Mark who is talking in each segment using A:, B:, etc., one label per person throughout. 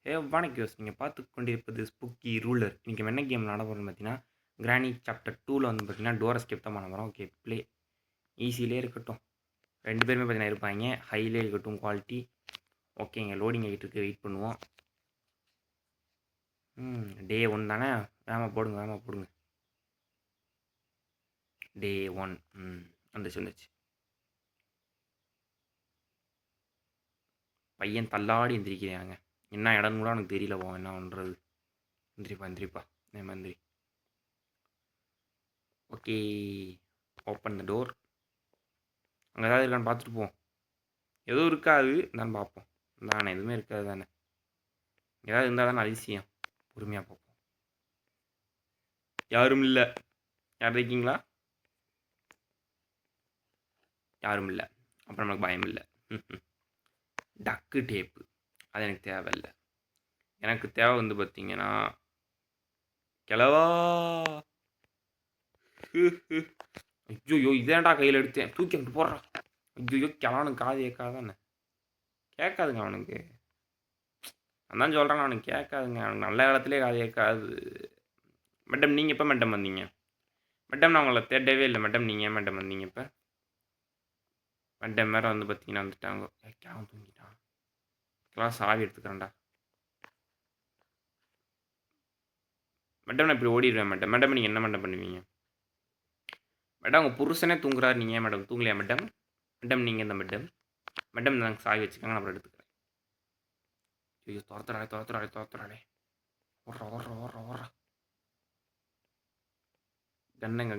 A: வணக்கம். நீங்கள் பார்த்து கொண்டிருப்பது ஸ்பூக்கி ரூலர். இன்னைக்கு என்ன கேம் விளாட போகிறோம்னு பார்த்தீங்கன்னா, கிரானி சாப்டர் 2ல வந்து பார்த்தீங்கன்னா, டோர் எஸ்கேப் தான் பண்ண போகிறோம். Okay play. ஈஸியிலே இருக்கட்டும். 2 பேருமே பார்த்தீங்கன்னா இருப்பாங்க. ஹைலே இருக்கட்டும் குவாலிட்டி. ஓகேங்க, லோடிங் ஆகிட்டு இருக்கு, வெயிட் பண்ணுவோம். டே 1 தானே, வேகமாக போடுங்க, வேகமாக போடுங்க. டே 1 வந்துச்சு. பையன் தள்ளாடி எந்திரிக்கிறாங்க. என்ன இடம்னு கூட எனக்கு தெரியல. என்ன பண்ணுறது? எந்திரிப்பா எந்திரி. Okay, open the door. அங்கே ஏதாவது இருக்கான்னு பார்த்துட்டு போவோம். எதுவும் இருக்காது, நான் பார்ப்போம். தானே, எதுவுமே இருக்காது தானே. ஏதாவது இருந்தால் தானே அதிசயம். பொறுமையாக பார்ப்போம். யாரும் இல்லை. யார் இருக்கீங்களா? யாரும் இல்லை. அப்புறம் நமக்கு பயம் இல்லை. டக்கு டேப்பு அது எனக்கு தேவையில்லை. எனக்கு தேவை வந்து பார்த்தீங்கன்னா கிளவா. ஐயோ, இதேன்டா கையில் எடுத்தேன். தூக்கி அங்கிட்டு போடுறான். ஐயோ, கிளவனுக்கு காது கேட்காதானே? கேட்காதுங்க அவனுக்கு. அதான் சொல்கிறேன், அவனுக்கு கேட்காதுங்க. அவனுக்கு நல்ல இடத்துலேயே காது கேட்காது. மேடம், நீங்கள் எப்போ மேடம் வந்தீங்க? மேடம், நான் உங்களை தேடவே இல்லை. மேடம், நீங்கள் ஏன் மேடம் வந்தீங்க இப்போ? மேடம் வேறு வந்து பார்த்தீங்கன்னா வந்துட்டாங்க. கேவன் தூங்கிட்டான். கிளாஸ் ஆவி எடுத்துக்கிறேன்டா. மேடம், நான் இப்படி ஓடிடுவேன். மேடம் நீங்கள் என்ன மேடம் பண்ணுவீங்க? மேடம், உங்கள் புருஷனே தூங்குறாரு, நீங்கள் ஏன் மேடம் தூங்கலையா மேடம்? மேடம், நீங்கள் இந்த மேடம் நாங்கள் சாவி வச்சுக்கோங்க, நான் அப்புறம் எடுத்துக்கிறேன். ஐயோ, துரத்துறாளே. ஓடுறா. கண்ணங்க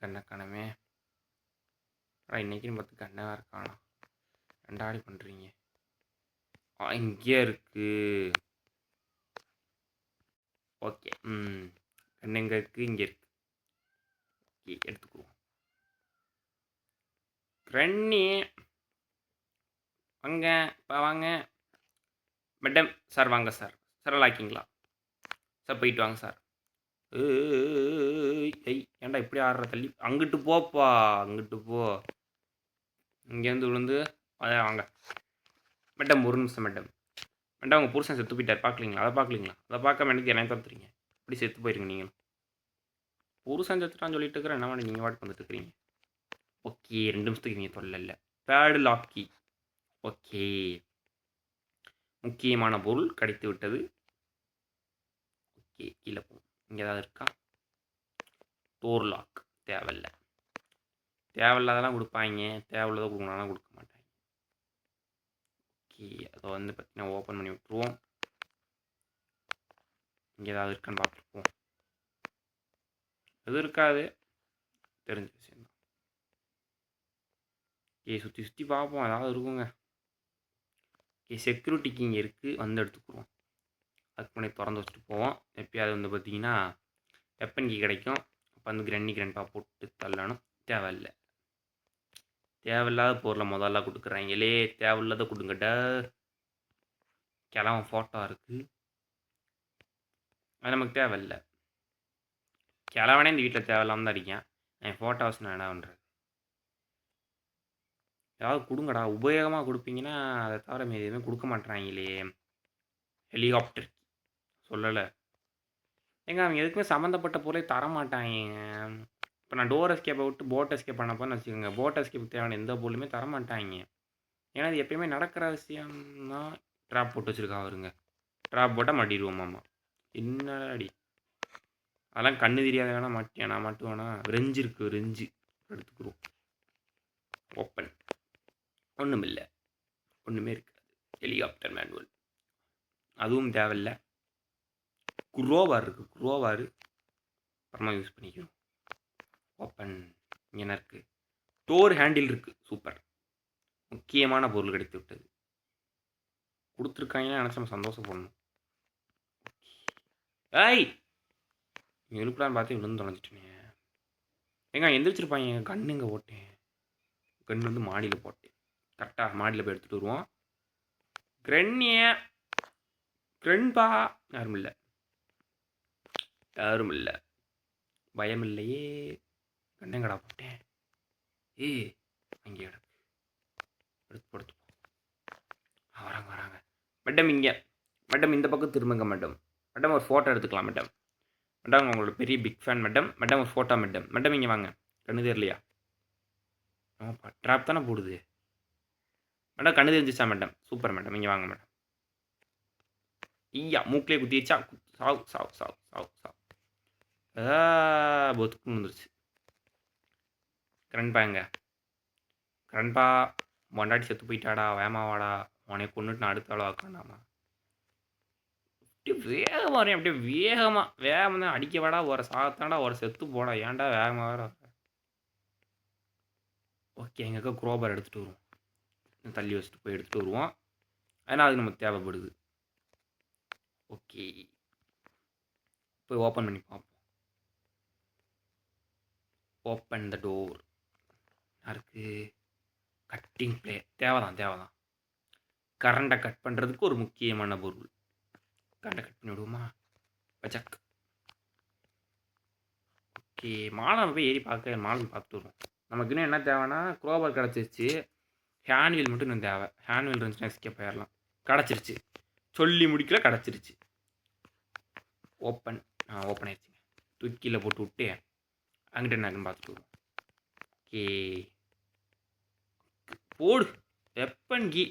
A: கண்ணை காணமே. இன்னைக்குன்னு பார்த்து கண்ணை வேறு காணும். ரெண்டாடி பண்ணுறீங்க. இங்கே இருக்கு. ஓகே, கண்ணெங்க இருக்குது, இங்கே இருக்குது. ஓகே, எடுத்துக்குவோம். ரன்னி வாங்க, இப்போ வாங்க. மேடம் சார், வாங்க சார். சார் லாக்கிங்களா சார்? போயிட்டு வாங்க சார். ஏன்டா இப்படி ஆடுற? தள்ளி அங்கிட்டு போப்பா, அங்கிட்டு போ. இங்கேருந்து விழுந்து அதான் வாங்க. மேடம், ஒரு நிமிஷம் மேடம். உங்கள் புருஷன் செத்து போயிட்டார், பார்க்கலீங்களா? அதை பார்க்காம எனக்கு என்ன தந்துறீங்க? இப்படி செத்து போயிருங்க நீங்களும். புருஷன் செத்துட்டான்னு சொல்லிட்டு இருக்கிறேன், என்ன பண்ணி நீங்கள் வாட்டுக்கு வந்துட்டு இருக்கிறீங்க? ஓகே, 2 நிமிஷத்துக்கு நீங்கள் தொல்லை இல்லை. பேடு லாக்கி. ஓகே, முக்கியமான பொருள் கிடைத்து விட்டது. ஓகே, கீழே போகும். இங்கே ஏதாவது இருக்கா? டோர் லாக் தேவையில்லை. தேவையில்லாதெல்லாம் கொடுப்பாங்க, தேவையில்லாத கொடுக்கணும்னா கொடுக்க மாட்டாங்க. ஓகே, அதை வந்து பார்த்தீங்கன்னா ஓப்பன் பண்ணி விட்டுருவோம். இங்கே ஏதாவது இருக்கான்னு பார்த்துருப்போம். எதுவும் இருக்காது, தெரிஞ்ச விஷயம் தான். சுற்றி பார்ப்போம், ஏதாவது இருக்குங்க. செக்யூரிட்டிக்கு இங்கே இருக்குது, வந்து எடுத்துக்குருவோம். அதுக்கு முன்னாடி திறந்து வச்சுட்டு போவோம். எப்பயாவது வந்து பார்த்தீங்கன்னா வெப்பன் கீ கிடைக்கும். அப்போ வந்து கிரண்பா போட்டு தள்ளணும். தேவையில்லாத பொருளை முதல்ல கொடுக்குறாங்களே. தேவையில்லாத கொடுங்கடா. கிளம்பன் ஃபோட்டோ இருக்குது, அது நமக்கு தேவையில்லை. கிளவனே இந்த வீட்டில் தேவையில்லாமல் தான் அடிக்கேன். என் ஃபோட்டோ வச்சு நான் என்ன பண்ணுறேன்? ஏதாவது கொடுங்கடா, உபயோகமாக கொடுப்பீங்கன்னா. அதை தவிர மீது எதுவுமே கொடுக்க மாட்டேறாங்களே. ஹெலிகாப்டர் சொல்லலை அவங்க எதுக்குமே சம்மந்தப்பட்ட பொருளை தரமாட்டாங்க. இப்போ நான் டோர் எஸ்கேப்பை விட்டு போட் எஸ்கேப் பண்ண போன்னு வச்சுக்கோங்க, போட் எஸ்கேப் தேவையான எந்த பொருளுமே தரமாட்டாங்க. ஏன்னா அது எப்பயுமே நடக்கிற விஷயம்னா. ட்ராப் போட்டு வச்சுருக்கா அவருங்க. ட்ராப் போட்டால் மாட்டிடுவோமாம்மா. என்னடி அதெல்லாம் கண்ணு தெரியாத வேணால் மாட்டியா? நான் மாட்டுவேனா? ரெஞ்சு இருக்குது, ரெஞ்சு எடுத்துக்குருவோம். ஓப்பன். ஒன்றுமே இருக்காது. ஹெலிகாப்டர் மேனுவல் அதுவும் தேவையில்லை. குரோவார் இருக்குது, குரோவார் அப்புறமா யூஸ் பண்ணிக்கிறோம். ஓப்பன். இங்கே என்ன இருக்குது? டோர் ஹேண்டில் இருக்குது, சூப்பர். முக்கியமான பொருள் கிடைத்து விட்டது. கொடுத்துருக்காங்கன்னா நினச்சி நம்ம சந்தோஷப்படணும். ஏய், எழுப்பலான்னு பார்த்து விழுந்து தொலைஞ்சிட்டேனே. எந்திரிச்சிருப்பாங்க. கண்ணுங்க போட்டேன். கண் வந்து மாடியில் போட்டேன். கரெக்டாக மாடியில் போய் எடுத்துகிட்டு வருவோம். கிரண்பா யாரும் இல்லை. பயம் இல்லையே. கண்ணங்கடா போட்டேன். அங்கே எடுத்து படுத்துப்போம். மேடம் இங்கே. மேடம் இந்த பக்கம் திரும்புங்க மேடம். மேடம் ஒரு ஃபோட்டோ எடுத்துக்கலாம் மேடம். மேடம் உங்களோட பெரிய பிக் ஃபேன் மேடம். மேடம் ஒரு ஃபோட்டோ மேடம். மேடம் இங்கே வாங்க. கண்ணு தெரியலையா? ஆமாப்பா ட்ராப் தானே போடுது. மேடம் கண்ணு தெரிஞ்சிச்சா மேடம்? Super madam. இங்கே வாங்க மேடம். ஐயா மூக்கிலே குத்திடுச்சா? சாவு சாவு சாவு சாவு சாவு. பொத்துக்குன்னு வந்துருச்சு. கரண்ட்பா எங்க? கரண்ட்பா பொண்டாட்டி செத்து போயிட்டாடா, வேமாவாடா, உன்னை கொண்டுட்டு நான் அடுத்த ஆள் ஆக்கண்டாமா. அப்படியே வேகமாக வரேன், அப்படியே வேகமாக தான் அடிக்க வாடா, ஒரு சாத்தாண்டா ஒரு செத்து போடா, ஏன்டா வேகமாக வேற. ஓகே எங்கள் அக்கா குரோபர் எடுத்துகிட்டு வருவோம், தள்ளி வச்சுட்டு போய் எடுத்துகிட்டு வருவோம், ஏன்னா அது நமக்கு தேவைப்படுது. ஓகே போய் ஓப்பன் பண்ணி பார்ப்போம். Open the door. யாருக்கு? கட்டிங் பிளே தேவைதான். கரண்டை கட் பண்ணுறதுக்கு ஒரு முக்கியமான பொருள். கரண்டை கட் பண்ணி விடுவோமா? பச்சக். ஓகே மாலை போய் ஏறி மாலை பார்த்துட்டு வருவோம். நமக்கு இன்னும் என்ன தேவைன்னா குரோபர் கிடச்சிருச்சு, ஹேண்ட்வீல் மட்டும் இன்னும் தேவை. ஹேண்ட்வீல் இருந்துச்சுன்னா எஸ்கேப் ஆயிடலாம். கிடச்சிருச்சு, சொல்லி முடிக்கல, கிடச்சிருச்சு. ஓப்பன் ஆயிடுச்சுங்க. தூக்கி கீழே போட்டு விட்டு அங்கிட்ட என்னன்னு பார்த்துட்டு வருவோம். ஓகே போடு வெப்பன் கீ.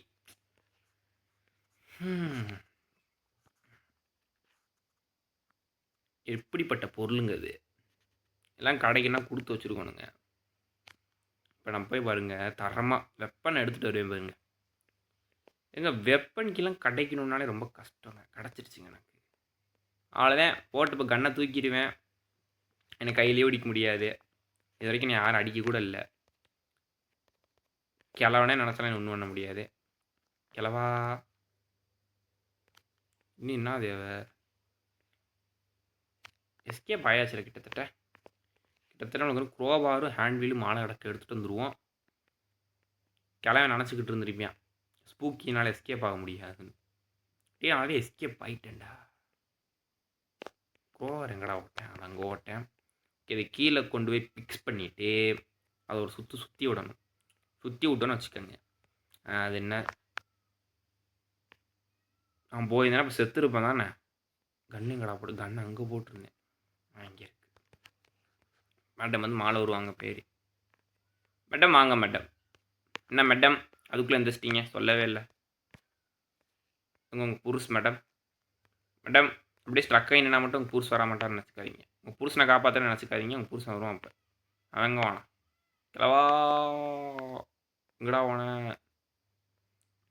A: எப்படிப்பட்ட பொருளுங்க அது? எல்லாம் கடைக்குன்னா கொடுத்து வச்சுருக்கணுங்க. இப்போ நம்ம போய் பாருங்க, தரமாக வெப்பன் எடுத்துகிட்டு வருவேன் பாருங்க. எங்கள் வெப்பன்கெல்லாம் கிடைக்கணுன்னாலே ரொம்ப கஷ்டங்க. கிடச்சிருச்சுங்க எனக்கு. அவ்வளோதான் போட்டு இப்போ கன்னை தூக்கிடுவேன். எனக்கு கையிலேயே அடிக்க முடியாது. இது வரைக்கும் நான் யாரும் அடிக்க கூட இல்லை. கிளவனே நினச்சாலும் ஒன்றும் பண்ண முடியாது. கிளவா இன்னும் என்ன தேவை? எஸ்கேப் ஆயாச்சில் கிட்டத்தட்ட நமக்கு குரோபாரும் ஹேண்ட்வீலும் மாலை கிடக்க எடுத்துகிட்டு வந்துடுவோம். கிளவன் நினச்சிக்கிட்டு இருந்திருப்பேன் ஸ்பூக்கினால் எஸ்கேப் ஆக முடியாதுன்னு. அதனாலே எஸ்கேப் ஆகிட்டேன்டா. குரோவர் எங்கடா ஓட்டேன்? அது அங்கே ஓட்டேன். இதை கீழே கொண்டு போய் ஃபிக்ஸ் பண்ணிவிட்டு அதை ஒரு சுற்றி விடணும். சுற்றி விட்டோன்னு வச்சுக்கோங்க, அது என்ன நான் போயிருந்தேன்னா இப்போ செத்துருப்பேன் தானே. கன்னுங்கடா போட்டு கன்று அங்கே போட்டிருந்தேன். இங்கே இருக்கு. மேடம் வந்து மாலை வருவாங்க பேர். மேடம் வாங்க மேடம். என்ன மேடம் அதுக்குள்ளே எந்திரிச்சிட்டிங்க? சொல்லவே இல்லை. உங்கள் புருஷ் மேடம் அப்படியே ஸ்ட்ரக் ஆகினா மட்டும் உங்கள் புருஷ் வர மாட்டார்னு நினச்சிக்காதீங்க. உங்கள் புருஷனை காப்பாற்றுன்னு நினச்சிக்காதீங்க. உங்கள் புருஷன் வருவான். இப்போ அவங்க வானா கிளவா எங்கடா போன?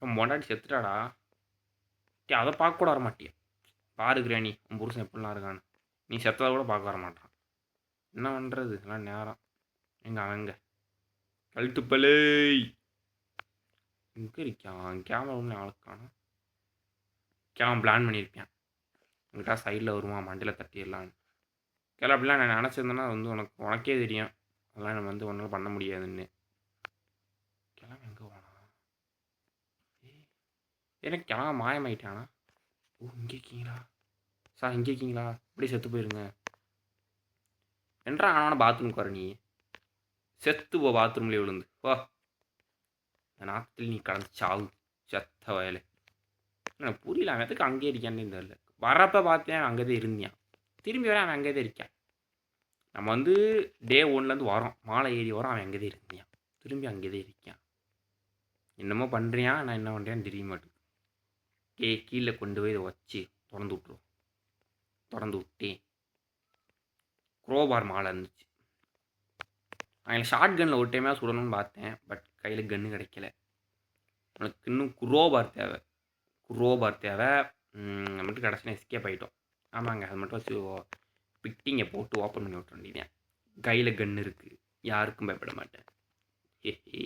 A: பொண்டாட்டி செத்துட்டாடா. அதை பார்க்க கூட வர மாட்டியா? பாருக்குறே நீ உன் புருஷன் எப்படிலாம் இருக்கான்னு. நீ செத்ததை கூட பார்க்க வர மாட்டான். என்ன பண்ணுறது? எல்லாம் நேரம். அவங்க கழுத்துப்பலை எங்கே இருக்கான்? கேமரா ஒன்று ஆளுக்கான கேமரா பிளான் பண்ணியிருப்பேன். உங்கள்கிட்ட சைடில் வருவான், மண்டியில் தட்டிடலான்னு. கேள்வி அப்படிலாம் நான் நினச்சிருந்தேன்னா வந்து உனக்கே தெரியும். அதெல்லாம் நம்ம வந்து ஒன்றும் பண்ண முடியாதுன்னு. கிளம்ப எங்கே போனா? எனக்கு கிளம்ப மாயமாயிட்டானா? ஓ இங்கே இருக்கீங்களா சார்? இங்கே இருக்கீங்களா? இப்படி செத்து போயிருங்க. என்றா ஆனால் பாத்ரூம்க்கு வர நீ செத்து போ. பாத்ரூம்லேயே விழுந்து வா. அந்த நாத்தில் நீ கடந்து சாவு செத்த வயலை. எனக்கு புரியல, அவன் எதுக்கு அங்கேயே இருக்கான்னு தெரியல. வரப்போ பார்த்தேன் அங்கே தான் இருந்தியான். திரும்பி வர அவன் அங்கே தான் இருக்கான். நம்ம வந்து டே 1லேருந்து வரோம், மாலை ஏறி வரோம், அவன் அங்கே தான் இருந்தியான். திரும்பி அங்கே தான் இருக்கான். என்னமோ பண்ணுறியான், நான் என்ன பண்ணுறேன்னு தெரிய மாட்டேங்குது. கீழே கொண்டு போய் இதை வச்சு திறந்து விட்ருவோம். திறந்து விட்டு குரோபார் மாலை இருந்துச்சு. அவன் ஷார்ட் கன்னில் ஒரு டைமாக சுடணும்னு பார்த்தேன். பட் கையில் கன்று கிடைக்கல. உனக்கு இன்னும் குரோபார் தேவை. மட்டும் கிடச்சுன்னா எஸ்கேப் ஆகிட்டோம். ஆமாங்க, அது மட்டும் வச்சு பிக்டிங்கை போட்டு ஓப்பன் பண்ணி விட்ற வேண்டியதான். கையில் கன்று இருக்குது, யாருக்கும் பயப்பட மாட்டேன். இது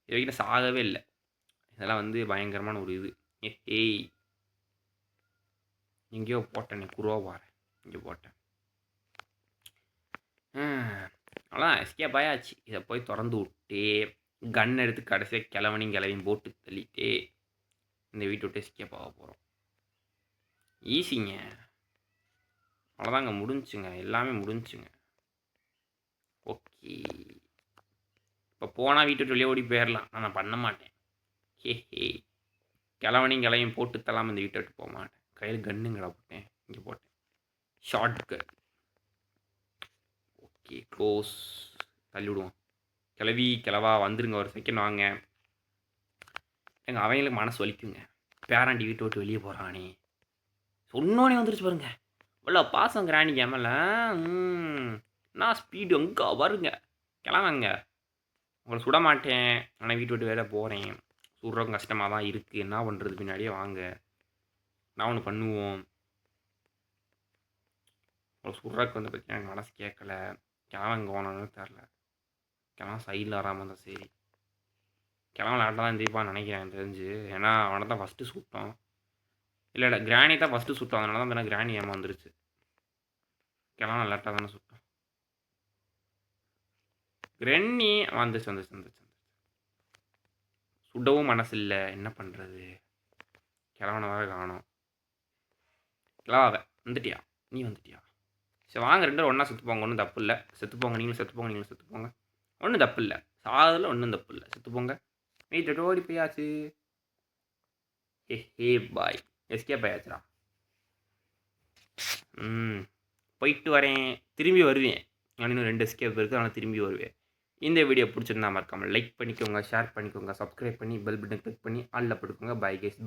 A: வரைக்கும் நான் சாகவே இல்லை. இதெல்லாம் வந்து பயங்கரமான ஒரு இது. எங்கேயோ போட்டேன் குரோபார், இங்கே போட்டேன். அதான் எஸ்கேப் ஆயாச்சு. இதை போய் திறந்து விட்டு கன் எடுத்து கடைசியாக கிளவனையும் போட்டு தள்ளிட்டு இந்த வீட்டை விட்டு எஸ்கேப் ஆக போகிறோம். ஈஸிங்க, அவ்வளோதாங்க, முடிஞ்சுங்க, எல்லாமே முடிஞ்சுங்க. ஓகே இப்போ போனால் வீட்டு விட்டு வெளியே ஓடி போயிடலாம். நான் பண்ண மாட்டேன். கிழவனையும் கிளையும் போட்டு தள்ளாமல் இந்த வீட்டை விட்டு போக மாட்டேன். கையில் கன்னுங்கடா போட்டேன், இங்கே போட்டேன். Short gun. Okay close. தள்ளி விடுவோம். கிளவா வந்துருங்க, ஒரு செகண்ட் வாங்க. எங்கள் அவங்களுக்கு மனசு வலிக்குங்க. பேராண்டி வீட்டை விட்டு வெளியே போகிறானே சொன்னோன்னே வந்துருச்சு பாருங்க. இவ்வளோ பாசம் கிராணிக்கு எம்எல்ல. நான் ஸ்பீடு எங்கே வருங்க. கிளவாங்க. உங்களை சுட மாட்டேன், ஆனால் வீட்டு விட்டு வேலை போகிறேன். சுடுறவங்க கஷ்டமாக தான் இருக்குது, என்ன பண்ணுறது, பின்னாடியே வாங்க, நான் ஒன்று பண்ணுவோம். உங்களை சுடுறதுக்கு வந்து பார்த்தீங்கன்னா எனக்கு மனசு கேட்கல. கிழவன் போனோன்னு தெரில. கிழவன் சைடில் வராமல் இருந்தால் சரி. கிழவன் லேட்டாக தான் எந்திரிப்பான்னு நினைக்கிறேன் எனக்கு தெரிஞ்சு. ஏன்னா அவனை தான் ஃபஸ்ட்டு சுட்டோம். இல்லை கிராணி தான் ஃபஸ்ட்டு சுட்டோம், அதனால தான் பார்த்தா கிராணி ஏமா வந்துருச்சு. கிழவன் லேட்டாக தானே சுட்டோம். கிரென்னி வந்துச்சு. சுடவும் மனசு இல்லை, என்ன பண்ணுறது. கிழவனை வேறு காணோம். கிழவாவை வந்துட்டியா, நீ வந்துட்டியா? சரி வாங்க, ரெண்டு பேரும் ஒன்றா செத்துப்போங்க, ஒன்றும் தப்பு இல்லை. செத்துப்போங்க, நீங்களும் செத்துப்போங்க. ஒன்றும் தப்பு இல்லை, சாதில் ஒன்றும் தப்பு இல்லை, செத்துப்போங்க. வீட்டு ஓடி போயாச்சு. ஹே பாய், எஸ்கேப் ஆயாச்சுடா. போயிட்டு வரேன், திரும்பி வருவேன். இன்னும் 2 எஸ்கேப் இருக்குது, ஆனால் திரும்பி வருவேன். இந்த வீடியோ பிடிச்சிருந்தா மறக்காமல் லைக் பண்ணிக்கோங்க, ஷேர் பண்ணிக்கோங்க, சப்ஸ்கிரைப் பண்ணி பெல் பட்டன் கிளிக் பண்ணி ஆல்ல போட்டுக்கோங்க. Bye guys.